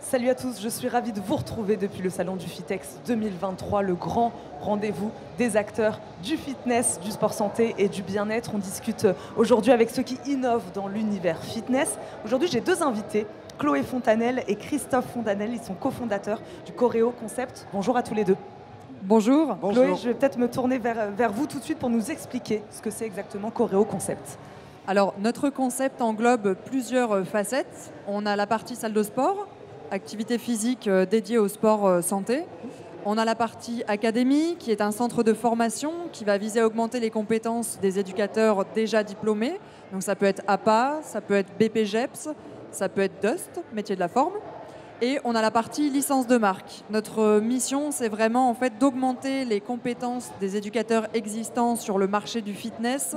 Salut à tous, je suis ravie de vous retrouver depuis le salon du Fitex 2023, le grand rendez-vous des acteurs du fitness, du sport santé et du bien-être. On discute aujourd'hui avec ceux qui innovent dans l'univers fitness. Aujourd'hui, j'ai deux invités, Chloé Fontanelle et Christophe Fontanelle. Ils sont cofondateurs du Coréo Concept. Bonjour à tous les deux. Bonjour. Chloé, je vais peut-être me tourner vers vous tout de suite pour nous expliquer ce que c'est exactement Coréo Concept. Alors, notre concept englobe plusieurs facettes. On a la partie salle de sport, activité physique dédiée au sport santé. On a la partie académie, qui est un centre de formation qui va viser à augmenter les compétences des éducateurs déjà diplômés. Donc ça peut être APA, ça peut être BPGEPS, ça peut être DUST, métier de la forme. Et on a la partie licence de marque. Notre mission, c'est vraiment en fait d'augmenter les compétences des éducateurs existants sur le marché du fitness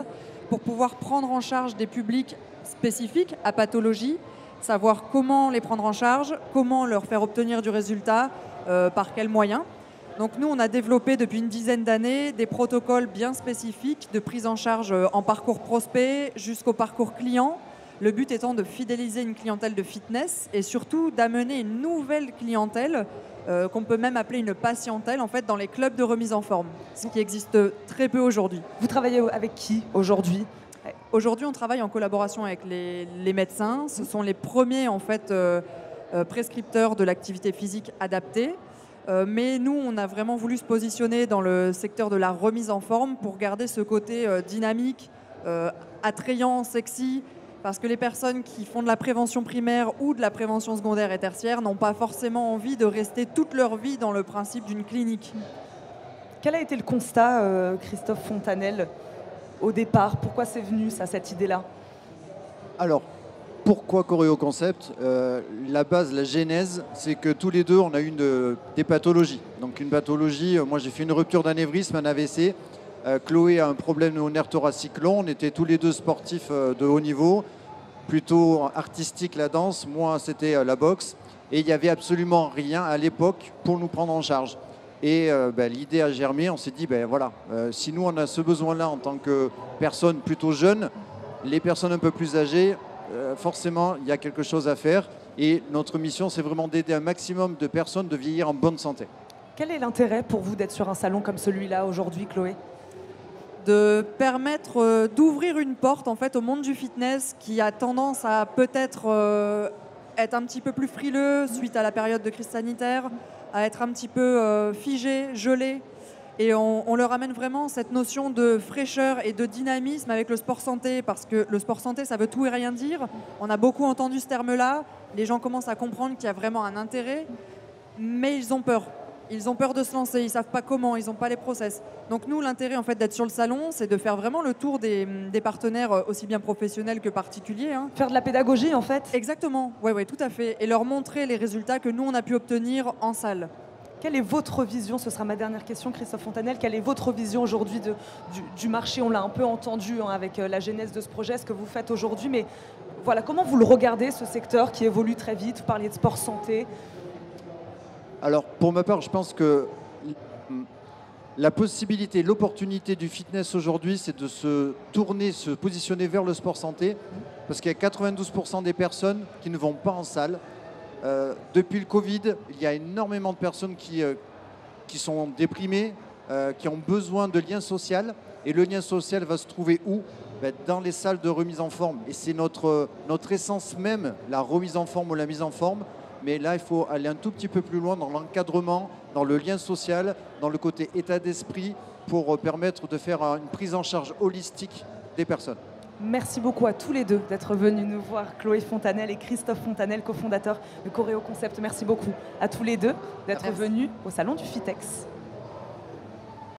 pour pouvoir prendre en charge des publics spécifiques à pathologie, savoir comment les prendre en charge, comment leur faire obtenir du résultat, par quels moyens. Donc nous, on a développé depuis une dizaine d'années des protocoles bien spécifiques de prise en charge en parcours prospect jusqu'au parcours client. Le but étant de fidéliser une clientèle de fitness et surtout d'amener une nouvelle clientèle qu'on peut même appeler une patientèle en fait, dans les clubs de remise en forme, ce qui existe très peu aujourd'hui. Vous travaillez avec qui aujourd'hui ? Aujourd'hui, on travaille en collaboration avec les médecins. Ce sont les premiers en fait, prescripteurs de l'activité physique adaptée. Mais nous, on a vraiment voulu se positionner dans le secteur de la remise en forme pour garder ce côté dynamique, attrayant, sexy, parce que les personnes qui font de la prévention primaire ou de la prévention secondaire et tertiaire n'ont pas forcément envie de rester toute leur vie dans le principe d'une clinique. Quel a été le constat, Christophe Fontanelle, au départ? Pourquoi c'est venu, ça, cette idée-là? Alors, pourquoi Coréo Concept? La base, la genèse, c'est que tous les deux, on a eu des pathologies. Donc une pathologie, moi j'ai fait une rupture d'anévrisme, un AVC. Chloé a un problème au nerf thoracique long. On était tous les deux sportifs de haut niveau, plutôt artistique la danse. Moi, c'était la boxe. Et il n'y avait absolument rien à l'époque pour nous prendre en charge. Et l'idée a germé. On s'est dit, voilà, si nous, on a ce besoin-là en tant que personne plutôt jeune, les personnes un peu plus âgées, forcément, il y a quelque chose à faire. Et notre mission, c'est vraiment d'aider un maximum de personnes de vieillir en bonne santé. Quel est l'intérêt pour vous d'être sur un salon comme celui-là aujourd'hui, Chloé? De permettre d'ouvrir une porte en fait, au monde du fitness qui a tendance à peut-être être un petit peu plus frileux suite à la période de crise sanitaire, à être un petit peu figé, gelé. Et on leur amène vraiment cette notion de fraîcheur et de dynamisme avec le sport santé, parce que le sport santé, ça veut tout et rien dire. On a beaucoup entendu ce terme-là. Les gens commencent à comprendre qu'il y a vraiment un intérêt, mais ils ont peur. Ils ont peur de se lancer, ils ne savent pas comment, ils n'ont pas les process. Donc nous, l'intérêt en fait, d'être sur le salon, c'est de faire vraiment le tour des partenaires, aussi bien professionnels que particuliers. Faire de la pédagogie en fait? Exactement, oui, tout à fait. Et leur montrer les résultats que nous, on a pu obtenir en salle. Quelle est votre vision? Ce sera ma dernière question, Christophe Fontanelle. Quelle est votre vision aujourd'hui du marché? On l'a un peu entendu avec la genèse de ce projet, ce que vous faites aujourd'hui. Mais voilà, comment vous le regardez, ce secteur qui évolue très vite? Vous parliez de sport santé. Alors, pour ma part, je pense que la possibilité, l'opportunité du fitness aujourd'hui, c'est de se tourner, se positionner vers le sport santé, parce qu'il y a 92% des personnes qui ne vont pas en salle. Depuis le Covid, il y a énormément de personnes qui sont déprimées, qui ont besoin de lien social. Et le lien social va se trouver où? Dans les salles de remise en forme. Et c'est notre essence même, la remise en forme ou la mise en forme. Mais là, il faut aller un tout petit peu plus loin dans l'encadrement, dans le lien social, dans le côté état d'esprit pour permettre de faire une prise en charge holistique des personnes. Merci beaucoup à tous les deux d'être venus nous voir, Chloé Fontanelle et Christophe Fontanelle, cofondateurs de Coréo Concept. Merci beaucoup à tous les deux d'être venus au salon du Fitex.